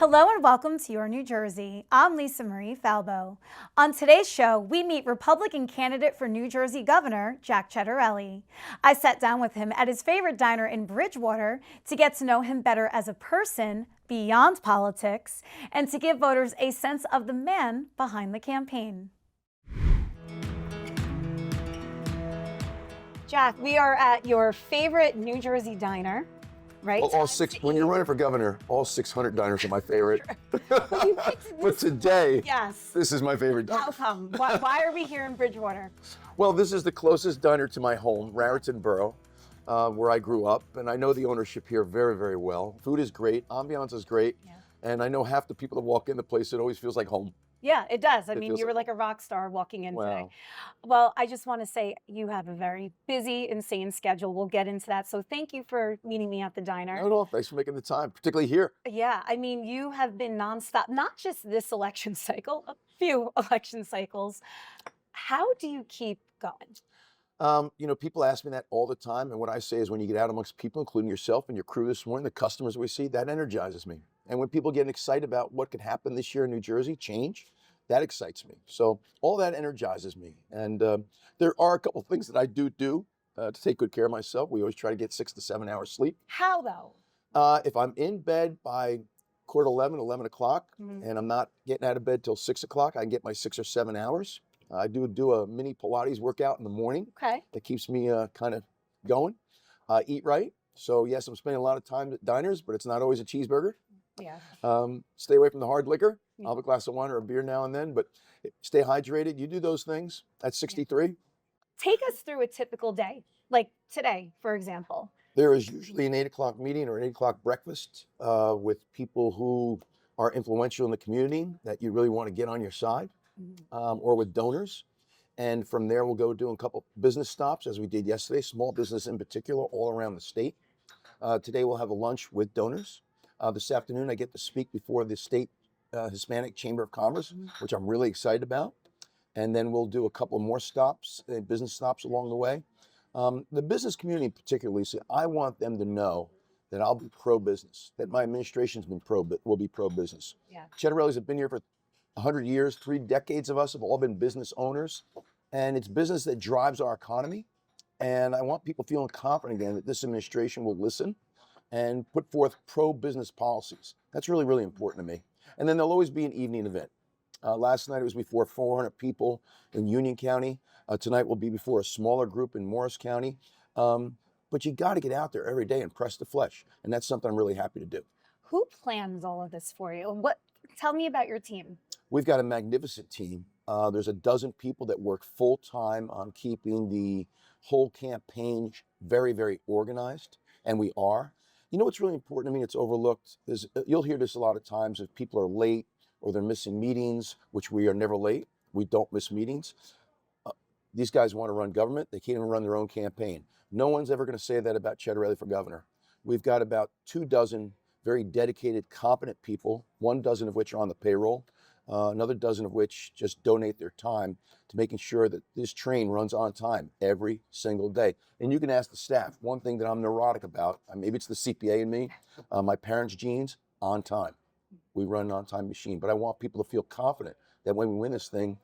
Hello and welcome to Your New Jersey. I'm Lisa Marie Falbo. On today's show, we meet Republican candidate for New Jersey Governor, Jack Ciattarelli. I sat down with him at his favorite diner in Bridgewater to get to know him better as a person beyond politics and to give voters a sense of the man behind the campaign. Jack, we are at your favorite New Jersey diner. Right? Well, all six. When you're running for governor, all 600 diners are my favorite. Well, you picked this. But today, Yes. this is my favorite diner. How come? Why are we here in Bridgewater? Well, this is the closest diner to my home, Raritan Borough, where I grew up, and I know the ownership here very, very well. Food is great, ambiance is great, and I know half the people that walk in the place, it always feels like home. Yeah, it does. I mean, feels you were like a rock star walking in today. Wow. Well, I just want to say you have a very busy, insane schedule. We'll get into that. So thank you for meeting me at the diner. No, thanks for making the time, particularly here. Yeah, I mean, you have been nonstop, not just this election cycle, a few election cycles. How do you keep going? People ask me that all the time, and what I say is when you get out amongst people, including yourself and your crew this morning, the customers we see, that energizes me. And when people get excited about what could happen this year in New Jersey, change, that excites me. So all that energizes me. And there are a couple of things that I do to take good care of myself. We always try to get 6 to 7 hours sleep. How though? If I'm in bed by quarter 11 o'clock, and I'm not getting out of bed till 6 o'clock, I can get my 6 or 7 hours. I do a mini Pilates workout in the morning. Okay. That keeps me kind of going. Eat right. So yes, I'm spending a lot of time at diners, but it's not always a cheeseburger. Yeah. Stay away from the hard liquor. Yeah. I'll have a glass of wine or a beer now and then, but stay hydrated. You do those things at 63. Take us through a typical day, like today, for example. There is usually an 8 o'clock meeting or an 8 o'clock breakfast with people who are influential in the community that you really want to get on your side, or with donors. And from there, we'll go do a couple business stops, as we did yesterday, small business in particular, all around the state. Today, we'll have a lunch with donors. This afternoon, I get to speak before the state Hispanic Chamber of Commerce, which I'm really excited about. And then we'll do a couple more stops, business stops along the way. The business community in particular, Lisa, I want them to know that I'll be pro-business, that my administration's will be pro-business. Yeah. Ciattarelli's have been here for 100 years, 3 decades of us have all been business owners. And it's business that drives our economy. And I want people feeling confident again that this administration will listen and put forth pro-business policies. That's really, really important to me. And then there'll always be an evening event. Last night it was before 400 people in Union County. Tonight will be before a smaller group in Morris County. But you got to get out there every day and press the flesh. And that's something I'm really happy to do. Who plans all of this for you? Tell me about your team. We've got a magnificent team. There's a dozen people that work full-time on keeping the whole campaign very, very organized. And we are. You know what's really important to me, it's overlooked, is you'll hear this a lot of times if people are late or they're missing meetings, which we are never late. We don't miss meetings. These guys want to run government. They can't even run their own campaign. No one's ever going to say that about Ciattarelli for governor. We've got about 24 very dedicated, competent people, 12 of which are on the payroll, another 12 of which just donate their time to making sure that this train runs on time every single day. And you can ask the staff. One thing that I'm neurotic about, maybe it's the CPA in me, my parents' genes, on time. We run an on-time machine, but I want people to feel confident that when we win this thing,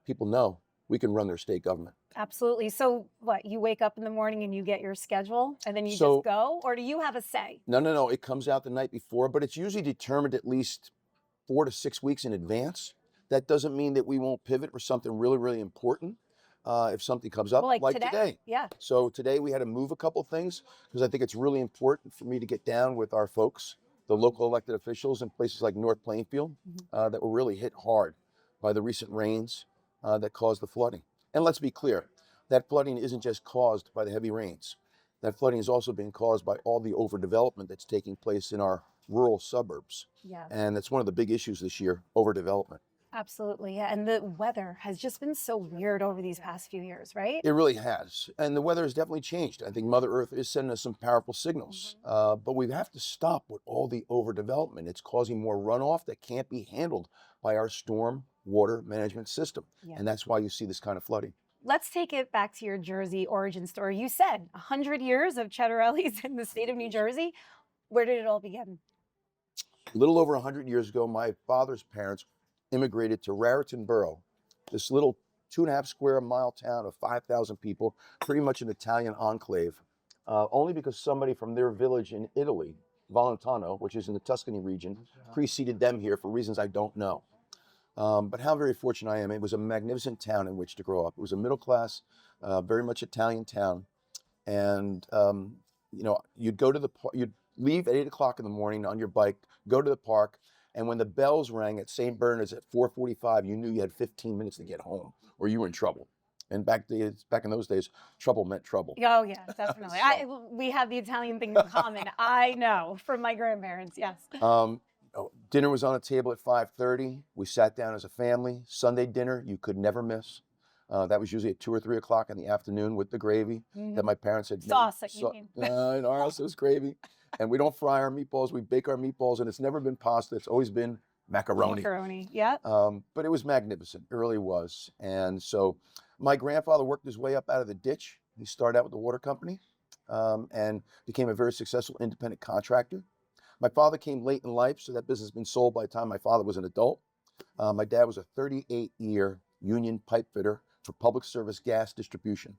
people know we can run their state government. Absolutely. So what, you wake up in the morning and you get your schedule and then you just go, or do you have a say? No. It comes out the night before, but it's usually determined at least 4 to 6 weeks in advance. That doesn't mean that we won't pivot for something really, really important if something comes up, well, like today. Yeah. So today we had to move a couple things because I think it's really important for me to get down with our folks, the local elected officials in places like North Plainfield that were really hit hard by the recent rains that caused the flooding. And let's be clear, that flooding isn't just caused by the heavy rains. That flooding is also being caused by all the overdevelopment that's taking place in our rural suburbs. Yeah. And that's one of the big issues this year, overdevelopment. Absolutely. Yeah. And the weather has just been so weird over these past few years, right? It really has. And the weather has definitely changed. I think Mother Earth is sending us some powerful signals. But we have to stop with all the overdevelopment. It's causing more runoff that can't be handled by our storm water management system. Yeah. And that's why you see this kind of flooding. Let's take it back to your Jersey origin story. You said 100 years of Ciattarelli's in the state of New Jersey. Where did it all begin? A little over 100 years ago, my father's parents immigrated to Raritan Borough, this little 2.5 square mile town of 5,000 people, pretty much an Italian enclave, only because somebody from their village in Italy, Valentano, which is in the Tuscany region, preceded them here for reasons I don't know. But how very fortunate I am. It was a magnificent town in which to grow up. It was a middle class, very much Italian town. And, you'd go to you'd leave at 8 o'clock in the morning on your bike, go to the park. And when the bells rang at St. Bernard's at 4:45, you knew you had 15 minutes to get home or you were in trouble. And back in those days, trouble meant trouble. Oh, yeah, definitely. We have the Italian thing in common. I know from my grandparents, yes. Dinner was on a table at 5:30. We sat down as a family. Sunday dinner, you could never miss. That was usually at 2 or 3 o'clock in the afternoon with the gravy that my parents had made. Sauce, you mean. In our house, it was gravy. And we don't fry our meatballs, we bake our meatballs, and it's never been pasta, it's always been macaroni. Macaroni, yeah. But it was magnificent, it really was. And so my grandfather worked his way up out of the ditch. He started out with the water company and became a very successful independent contractor. My father came late in life, so that business has been sold by the time my father was an adult. My dad was a 38-year union pipe fitter for public service gas distribution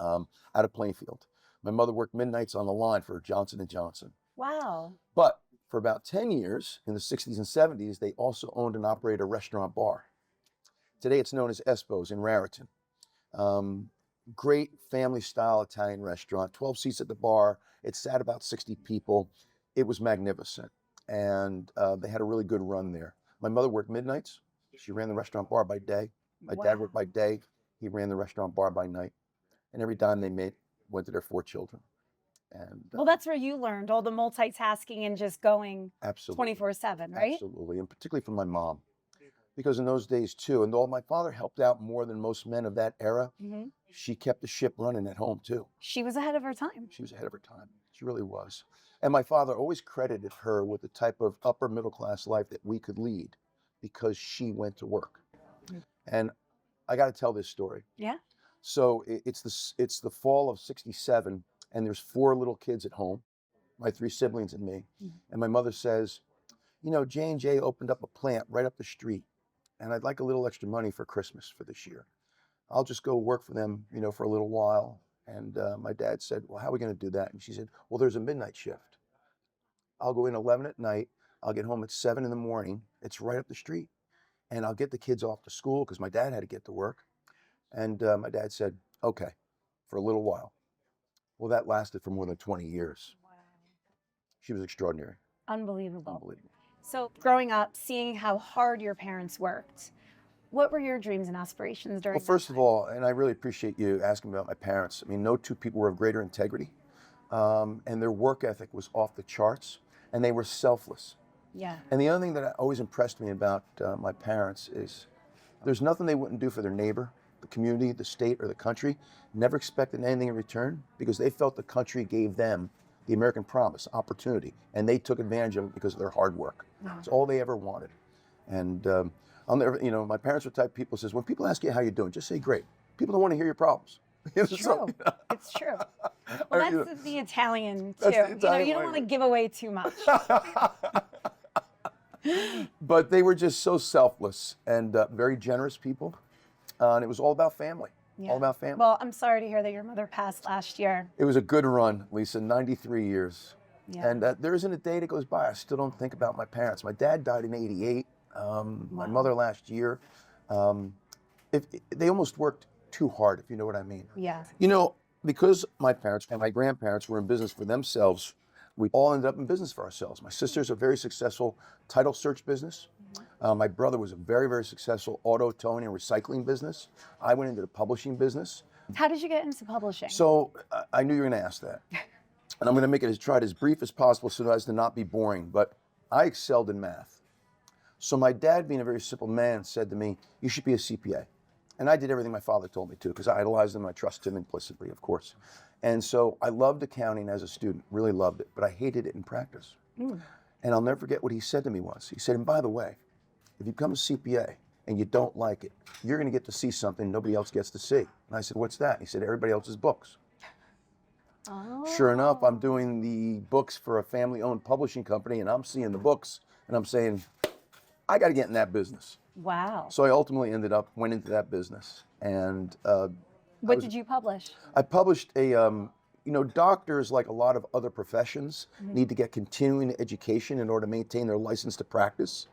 out of Plainfield. My mother worked midnights on the line for Johnson & Johnson. Wow. But for about 10 years, in the 60s and 70s, they also owned and operated a restaurant bar. Today it's known as Espo's in Raritan. Great family-style Italian restaurant, 12 seats at the bar. It sat about 60 people. It was magnificent, and they had a really good run there. My mother worked midnights. She ran the restaurant bar by day. My dad worked by day. He ran the restaurant bar by night. And every dime they made went to their 4 children. And well, that's where you learned all the multitasking and just going 24/7, right? Absolutely, and particularly from my mom. Because in those days too, and though my father helped out more than most men of that era, she kept the ship running at home too. She was ahead of her time. She was ahead of her time. She really was. And my father always credited her with the type of upper middle class life that we could lead because she went to work. And I got to tell this story. Yeah. So it's the fall of '67, and there's 4 little kids at home, my 3 siblings and me. And my mother says, J&J opened up a plant right up the street, and I'd like a little extra money for Christmas for this year. I'll just go work for them, for a little while. And my dad said, well, how are we going to do that? And she said, well, there's a midnight shift. I'll go in 11 at night. I'll get home at 7 in the morning. It's right up the street. And I'll get the kids off to school because my dad had to get to work. And my dad said, okay, for a little while. Well, that lasted for more than 20 years. Wow. She was extraordinary. Unbelievable. Unbelievable. So growing up, seeing how hard your parents worked, what were your dreams and aspirations during that time? Well, first of all, and I really appreciate you asking about my parents. I mean, no 2 people were of greater integrity. And their work ethic was off the charts. And they were selfless. Yeah. And the other thing that always impressed me about my parents is there's nothing they wouldn't do for their neighbor, the community, the state, or the country. Never expected anything in return because they felt the country gave them the American promise, opportunity, and they took advantage of it because of their hard work. It's all they ever wanted. And I'll never, my parents were the type of people who says, when people ask you how you're doing, just say great. People don't want to hear your problems. It's true. It's true. Well, that's the Italian too. You don't want to give away too much. But they were just so selfless and very generous people. And it was all about family. Yeah. All about family. Well, I'm sorry to hear that your mother passed last year. It was a good run, Lisa, 93 years. Yeah. And there isn't a day that goes by I still don't think about my parents. My dad died in '88. My mother last year. They almost worked too hard, if you know what I mean. Yeah. Because my parents and my grandparents were in business for themselves, we all ended up in business for ourselves. My sister's a very successful title search business. My brother was a very, very successful auto towing and recycling business. I went into the publishing business. How did you get into publishing? So I knew you were going to ask that. And I'm going to make it as brief as possible so as to not be boring. But I excelled in math. So my dad, being a very simple man, said to me, you should be a CPA. And I did everything my father told me to because I idolized him and I trusted him implicitly, of course. And so I loved accounting as a student, really loved it, but I hated it in practice. And I'll never forget what he said to me once. He said, and by the way, if you become a CPA and you don't like it, you're going to get to see something nobody else gets to see. And I said, what's that? He said, everybody else's books. Sure enough, I'm Oh. doing the books for a family-owned publishing company, and I'm seeing the books, and I'm saying, I got to get in that business. Wow. So I ultimately went into that business, and What did you publish? I published doctors, like a lot of other professions, need to get continuing education in order to maintain their license to practice.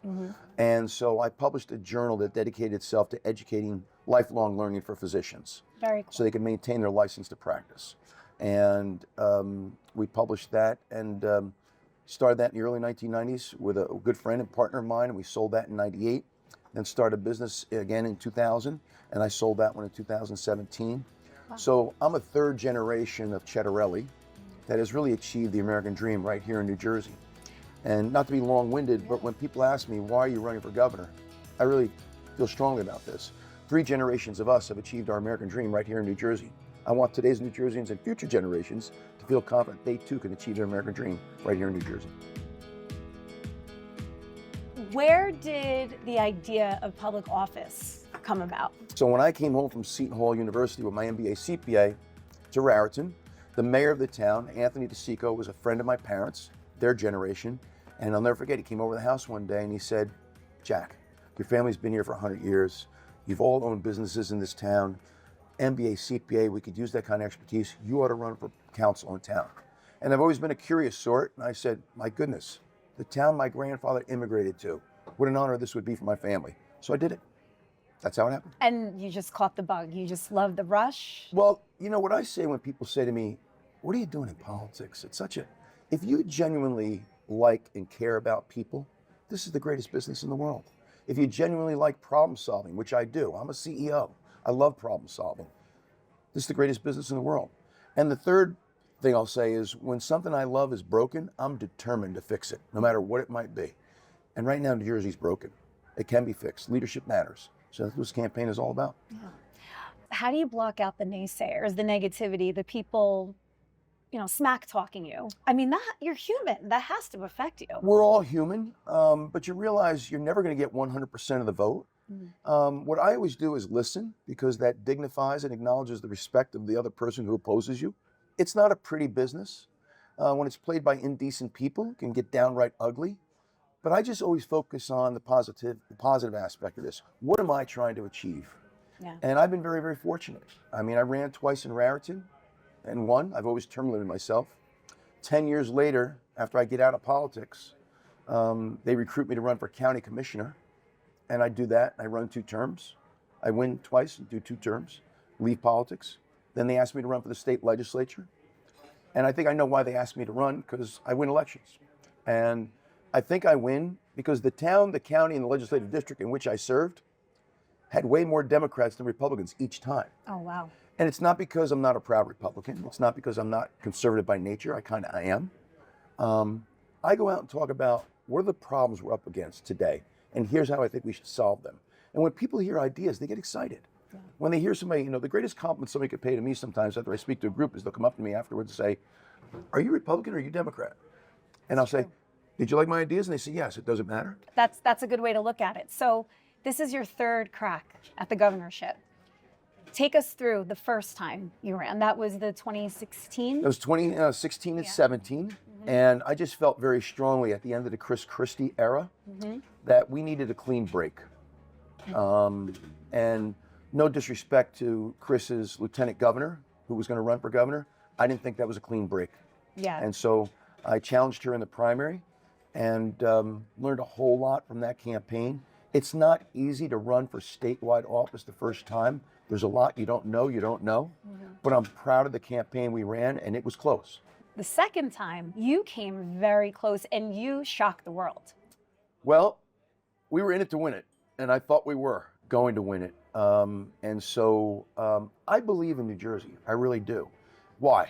And so I published a journal that dedicated itself to educating lifelong learning for physicians, Very cool. so they can maintain their license to practice. And we published that and started that in the early 1990s with a good friend and partner of mine, and we sold that in 98. Then started a business again in 2000, and I sold that one in 2017. Wow. So I'm a third generation of Ciattarelli that has really achieved the American dream right here in New Jersey. And not to be long-winded, but when people ask me, why are you running for governor? I really feel strongly about this. 3 generations of us have achieved our American dream right here in New Jersey. I want today's New Jerseyans and future generations to feel confident they too can achieve their American dream right here in New Jersey. Where did the idea of public office come about? So when I came home from Seton Hall University with my MBA CPA to Raritan, the mayor of the town, Anthony DeSico, was a friend of my parents, their generation, and I'll never forget, he came over to the house one day and he said, Jack, your family's been here for 100 years. You've all owned businesses in this town. MBA, CPA, we could use that kind of expertise. You ought to run for council in town. And I've always been a curious sort, and I said, my goodness, the town my grandfather immigrated to, what an honor this would be for my family. So I did it. That's how it happened. And you just caught the bug. You just loved the rush. Well, you know what I say when people say to me, what are you doing in politics? It's if you genuinely like and care about people, this is the greatest business in the world. If you genuinely like problem solving, which I do, I'm a CEO. I love problem solving. This is the greatest business in the world. And the third thing I'll say is when something I love is broken, I'm determined to fix it, no matter what it might be. And right now, New Jersey's broken. It can be fixed. Leadership matters. So that's what this campaign is all about. Yeah. How do you block out the naysayers, the negativity, the people, smack talking you? I mean, you're human. That has to affect you. We're all human, but you realize you're never going to get 100% of the vote. What I always do is listen, because that dignifies and acknowledges the respect of the other person who opposes you. It's not a pretty business. When it's played by indecent people, it can get downright ugly. But I just always focus on the positive aspect of this. What am I trying to achieve? Yeah. And I've been very, very fortunate. I mean, I ran twice in Raritan and won. I've always term limited myself. 10 years later, after I get out of politics, they recruit me to run for county commissioner. And I do that. I run 2 terms. I win twice and do 2 terms, leave politics. Then they ask me to run for the state legislature. And I think I know why they asked me to run, because I win elections. And I think I win because the town, the county, and the legislative district in which I served had way more Democrats than Republicans each time. Oh, wow. And it's not because I'm not a proud Republican. It's not because I'm not conservative by nature. I am. I go out and talk about what are the problems we're up against today, and here's how I think we should solve them. And when people hear ideas, they get excited. Yeah. When they hear somebody, the greatest compliment somebody could pay to me sometimes after I speak to a group is they'll come up to me afterwards and say, are you Republican or are you Democrat? And I'll say, did you like my ideas? And they say, yes. It doesn't matter. That's a good way to look at it. So this is your 3rd crack at the governorship. Take us through the first time you ran. That was the 2016? That was 2016 and 17. And I just felt very strongly at the end of the Chris Christie era that we needed a clean break. And no disrespect to Chris's lieutenant governor, who was going to run for governor, I didn't think that was a clean break. Yeah. And so I challenged her in the primary and learned a whole lot from that campaign. It's not easy to run for statewide office the first time. There's a lot you don't know. But I'm proud of the campaign we ran, and it was close. The second time, you came very close, and you shocked the world. Well, we were in it to win it, and I thought we were going to win it. And so I believe in New Jersey. I really do. Why?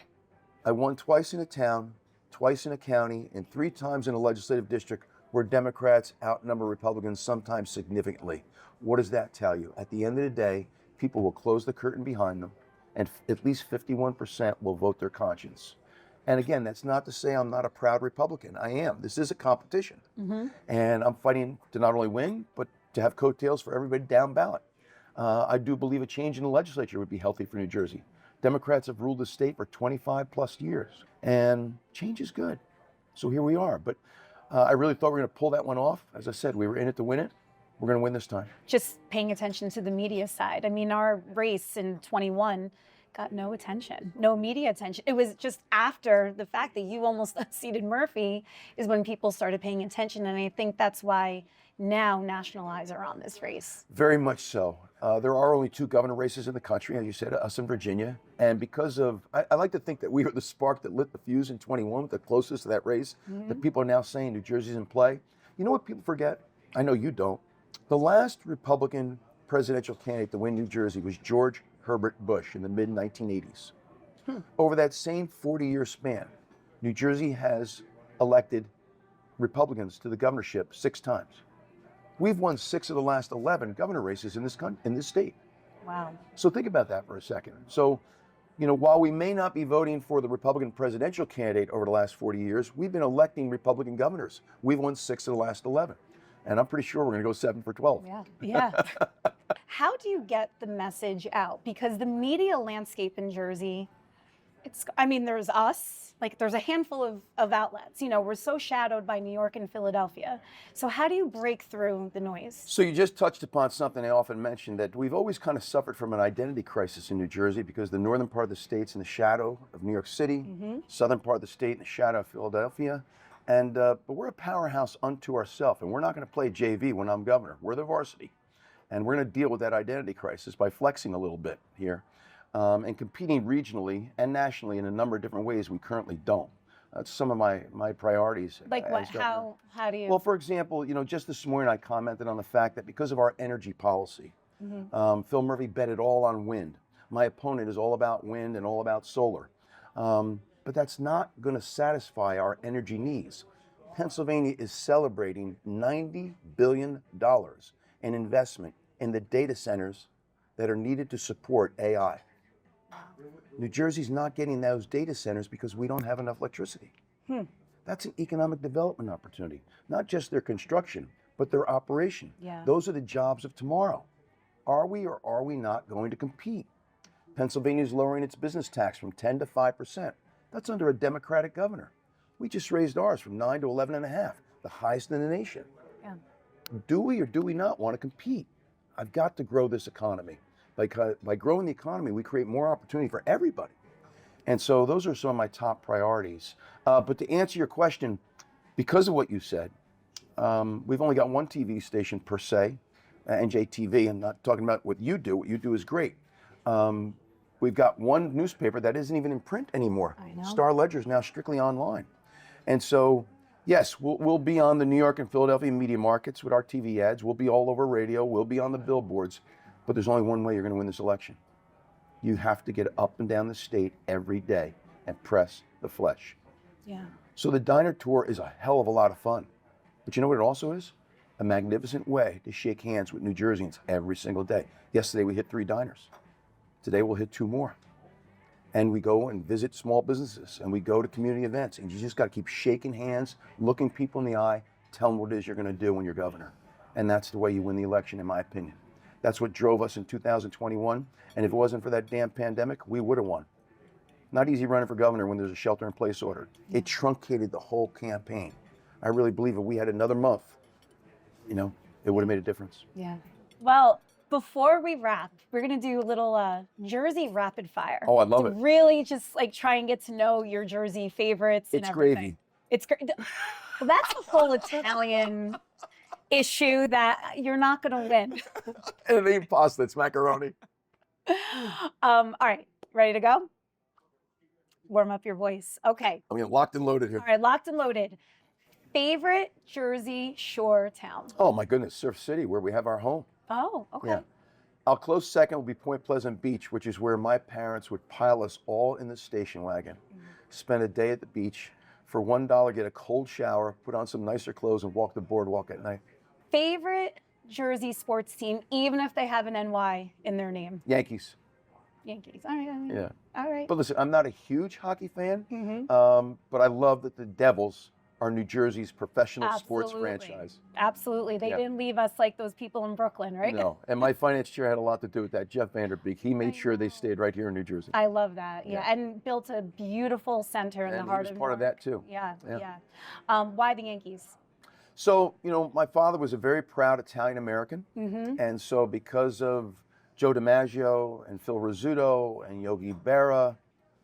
I won twice in a town, twice in a county, and 3 times in a legislative district where Democrats outnumber Republicans, sometimes significantly. What does that tell you? At the end of the day, people will close the curtain behind them, and at least 51% will vote their conscience. And again, that's not to say I'm not a proud Republican. I am. This is a competition. And I'm fighting to not only win, but to have coattails for everybody down ballot. I do believe a change in the legislature would be healthy for New Jersey. Democrats have ruled the state for 25 plus years, and change is good. So here we are. But I really thought we were going to pull that one off. As I said, we were in it to win it. We're going to win this time. Just paying attention to the media side. I mean, our race in 21 got no attention, no media attention. It was just after the fact that you almost unseated Murphy is when people started paying attention. And I think that's why now national eyes are on this race. Very much so. There are only 2 governor races in the country, as you said, us and Virginia. And because of, I like to think that we were the spark that lit the fuse in 21, the closest to that race, that people are now saying New Jersey's in play. You know what people forget? I know you don't. The last Republican presidential candidate to win New Jersey was George Herbert Bush in the mid-1980s. Over that same 40-year span, New Jersey has elected Republicans to the governorship 6 times. We've won 6 of the last 11 governor races in this state. Wow. So think about that for a second. So, you know, while we may not be voting for the Republican presidential candidate over the last 40 years, we've been electing Republican governors. We've won 6 of the last 11. And I'm pretty sure we're going to go 7 for 12. Yeah. How do you get the message out? Because the media landscape in Jersey, there's us, like there's a handful of outlets. You know, we're so shadowed by New York and Philadelphia. So how do you break through the noise? So you just touched upon something I often mention, that we've always kind of suffered from an identity crisis in New Jersey because the northern part of the state's in the shadow of New York City, southern part of the state in the shadow of Philadelphia. And but we're a powerhouse unto ourselves, and we're not going to play JV when I'm governor. We're the varsity, and we're going to deal with that identity crisis by flexing a little bit here, and competing regionally and nationally in a number of different ways we currently don't. That's some of my priorities. Like what? How do you? Well, for example, you know, just this morning I commented on the fact that because of our energy policy, Phil Murphy bet it all on wind. My opponent is all about wind and all about solar. But that's not going to satisfy our energy needs. Pennsylvania is celebrating $90 billion in investment in the data centers that are needed to support AI. New Jersey's not getting those data centers because we don't have enough electricity. That's an economic development opportunity, not just their construction, but their operation. Those are the jobs of tomorrow. Are we or are we not going to compete? Pennsylvania is lowering its business tax from 10 to 5%. That's under a Democratic governor. We just raised ours from 9 to 11.5, the highest in the nation. Do we or do we not want to compete? I've got to grow this economy. By growing the economy, we create more opportunity for everybody. And so those are some of my top priorities. But to answer your question, because of what you said, we've only got one TV station per se, ONNJ TV. I'm not talking about what you do. What you do is great. We've got one newspaper that isn't even in print anymore. I know. Star Ledger is now strictly online. And so, yes, we'll be on the New York and Philadelphia media markets with our TV ads. We'll be all over radio. We'll be on the billboards. But there's only one way you're going to win this election. You have to get up and down the state every day and press the flesh. So the diner tour is a hell of a lot of fun. But you know what it also is? A magnificent way to shake hands with New Jerseyans every single day. Yesterday we hit 3 diners. Today we'll hit 2 more. And we go and visit small businesses, and we go to community events, and you just got to keep shaking hands, looking people in the eye, tell them what it is you're going to do when you're governor. And that's the way you win the election, in my opinion. That's what drove us in 2021. And if it wasn't for that damn pandemic, we would have won. Not easy running for governor when there's a shelter-in-place order. It truncated the whole campaign. I really believe if we had another month, you know, it would have made a difference. Well, before we wrap, we're going to do a little Jersey rapid fire. Oh, I love it. Really just like try and get to know your Jersey favorites and everything. Gravy. It's great. Well, that's a whole Italian issue that you're not going to win. And it ain't pasta, it's macaroni. All right, ready to go? Warm up your voice. Okay. I mean, locked and loaded here. All right, locked and loaded. Favorite Jersey Shore town? Oh my goodness, Surf City, where we have our home. Oh, okay. Our close second will be Point Pleasant Beach, which is where my parents would pile us all in the station wagon, spend a day at the beach, for $1 get a cold shower, put on some nicer clothes, and walk the boardwalk at night. Favorite Jersey sports team, even if they have an NY in their name? Yankees. Yankees. All right. Yeah. All right. But listen, I'm not a huge hockey fan, but I love that the Devils are New Jersey's professional sports Absolutely. franchise. Absolutely. They Yeah. didn't leave us like those people in Brooklyn, right? No, and my finance chair had a lot to do with that. Jeff Vanderbeek. He I made sure they know. stayed right here in New Jersey. I love that. Yeah. Yeah. And built a beautiful center in the And he heart was of part of Newark. that too. Yeah. Yeah. Yeah. Why the Yankees? So, you know, my father was a very proud Italian American. Mm-hmm. And so because of Joe DiMaggio and Phil Rizzuto and Yogi Berra,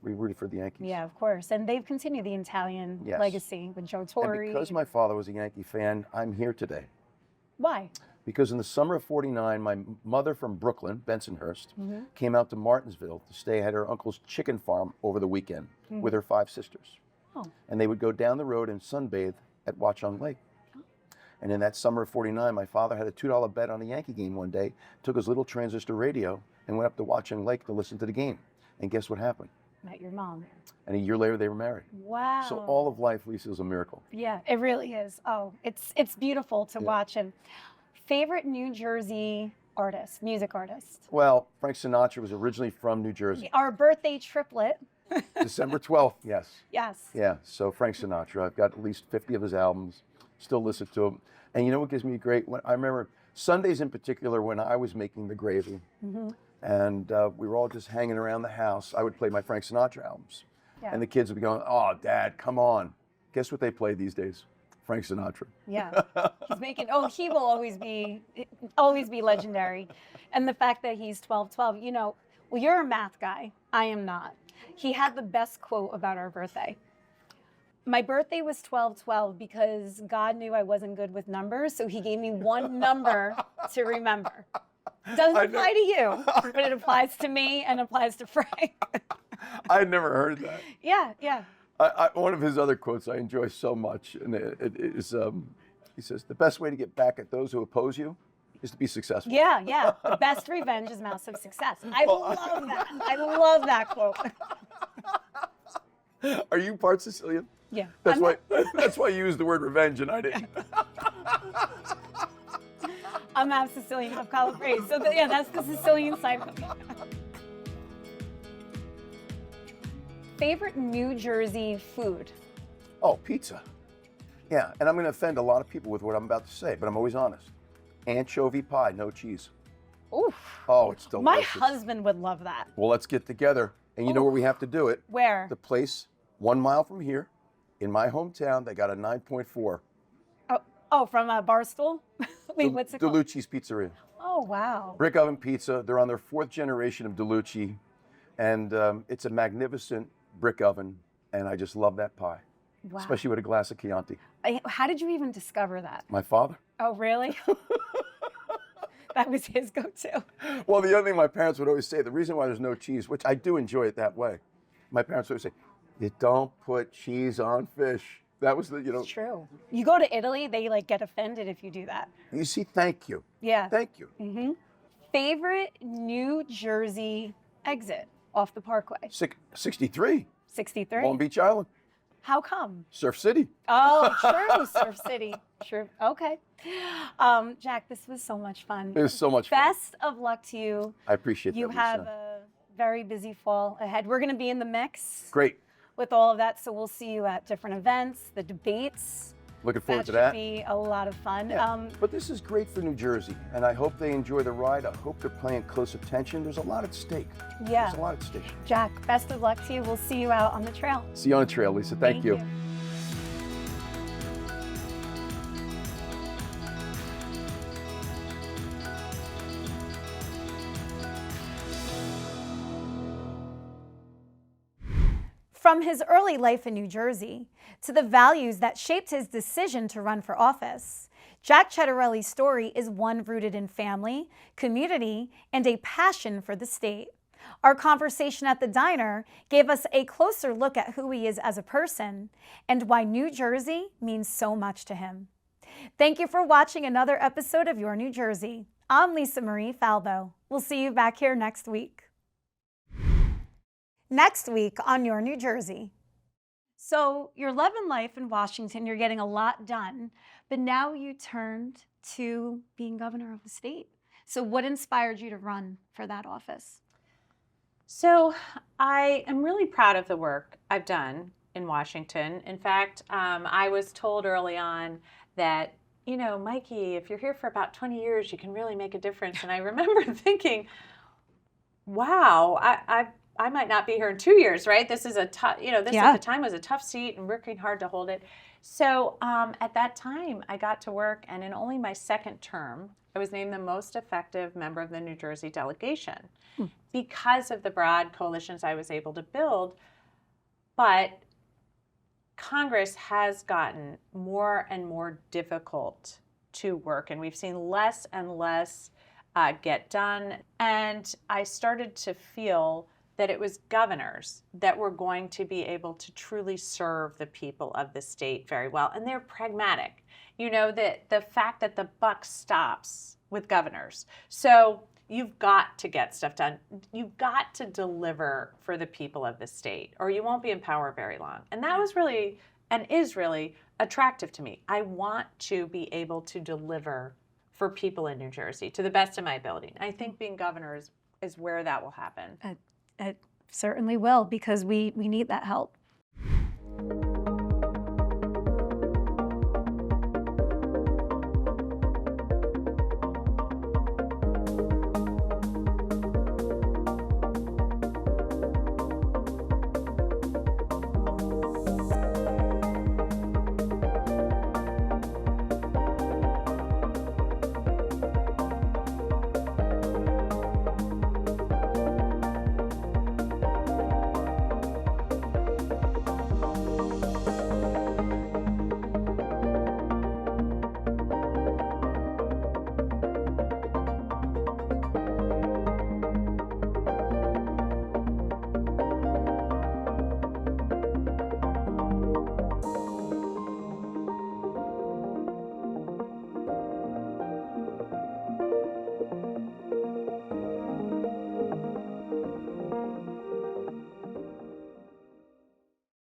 we rooted for the Yankees. Yeah, of course. And they've continued the Italian Yes. legacy with Joe Torre. And because my father was a Yankee fan, I'm here today. Why? Because in the summer of '49, my mother from Brooklyn, Bensonhurst, Mm-hmm. came out to Martinsville to stay at her uncle's chicken farm over the weekend with her 5 sisters. Oh. And they would go down the road and sunbathe at Watchung Lake. And in that summer of '49, my father had a $2 bet on a Yankee game one day, took his little transistor radio and went up to Watchung Lake to listen to the game. And guess what happened? Met your mom. And a year later, they were married. Wow. So all of life, Lisa, is a miracle. Yeah, it really is. Oh, it's beautiful to watch. And favorite New Jersey artist, music artist? Well, Frank Sinatra was originally from New Jersey. Our birthday triplet. December 12th, yes. Yes. Yeah, so Frank Sinatra. I've got at least 50 of his albums, still listen to them. And you know what gives me great? I remember Sundays in particular when I was making the gravy and we were all just hanging around the house, I would play my Frank Sinatra albums. Yeah. And the kids would be going, "Oh, Dad, come on." Guess what they play these days? Frank Sinatra. Yeah. He's making, he will always be legendary. And the fact that he's 1212, you know, well, you're a math guy. I am not. He had the best quote about our birthday. My birthday was 1212 because God knew I wasn't good with numbers, so he gave me one number to remember. Doesn't apply to you, but it applies to me and applies to Frank. I'd never heard that. Yeah, yeah. One of his other quotes I enjoy so much, and it is, he says, "The best way to get back at those who oppose you is to be successful." Yeah, yeah. The best revenge is massive success. I love that. I love that quote. Are you part Sicilian? Yeah. That's why you used the word revenge and I didn't. I'm half Sicilian, half Calabrese. So that's the Sicilian side of me. Favorite New Jersey food? Oh, pizza. Yeah, and I'm going to offend a lot of people with what I'm about to say, but I'm always honest. Anchovy pie, no cheese. Oof. Oh, it's delicious. My husband would love that. Well, let's get together. And you know where we have to do it? Where? The place 1 mile from here, in my hometown, they got a 9.4. Oh, from Barstool? Wait, what's it called? DeLucci's Pizzeria. Oh, wow. Brick oven pizza. They're on their 4th generation of DeLucci. And it's a magnificent brick oven. And I just love that pie, Wow. especially with a glass of Chianti. How did you even discover that? My father. Oh, really? That was his go-to. Well, the other thing my parents would always say, the reason why there's no cheese, which I do enjoy it that way, my parents would always say, "You don't put cheese on fish." That was It's true. You go to Italy, they get offended if you do that. You see, thank you. Yeah. Thank you. Mm-hmm. Favorite New Jersey exit off the Parkway? 63, 63. Long Beach Island, How come? Surf City. Oh, true, Surf City. True. Okay. Jack, this was so much fun. It was so much fun. Best of luck to you. I appreciate that, You Lisa. have a very busy fall ahead. We're going to be in the mix Great. with all of that, so we'll see you at different events, the debates. Looking forward to That that. should be a lot of fun. Yeah. But this is great for New Jersey, and I hope they enjoy the ride. I hope they're paying close attention. There's a lot at stake. Yeah. There's a lot at stake. Jack, best of luck to you. We'll see you out on the trail. See you on the trail, Lisa. Thank you. From his early life in New Jersey to the values that shaped his decision to run for office, Jack Ciattarelli's story is one rooted in family, community, and a passion for the state. Our conversation at the diner gave us a closer look at who he is as a person and why New Jersey means so much to him. Thank you for watching another episode of Your New Jersey. I'm Lisa Marie Falbo. We'll see you back here next week. Next week on Your New Jersey. So you're loving life in Washington, you're getting a lot done, but now you turned to being governor of the state. So what inspired you to run for that office? So I am really proud of the work I've done. in Washington. In fact, I was told early on that, you know, Mikey, if you're here for about 20 years, you can really make a difference. And I remember thinking, wow, I might not be here in 2 years, right? This is a tough, you know, this at the time was a tough seat and working hard to hold it. So at that time, I got to work, and in only my second term, I was named the most effective member of the New Jersey delegation because of the broad coalitions I was able to build. But Congress has gotten more and more difficult to work, and we've seen less and less get done. And I started to feel that it was governors that were going to be able to truly serve the people of the state very well. And they're pragmatic. You know, that the fact that the buck stops with governors. So you've got to get stuff done. You've got to deliver for the people of the state, or you won't be in power very long. And that was really, and is really, attractive to me. I want to be able to deliver for people in New Jersey to the best of my ability. I think being governor is where that will happen. It certainly will, because we need that help.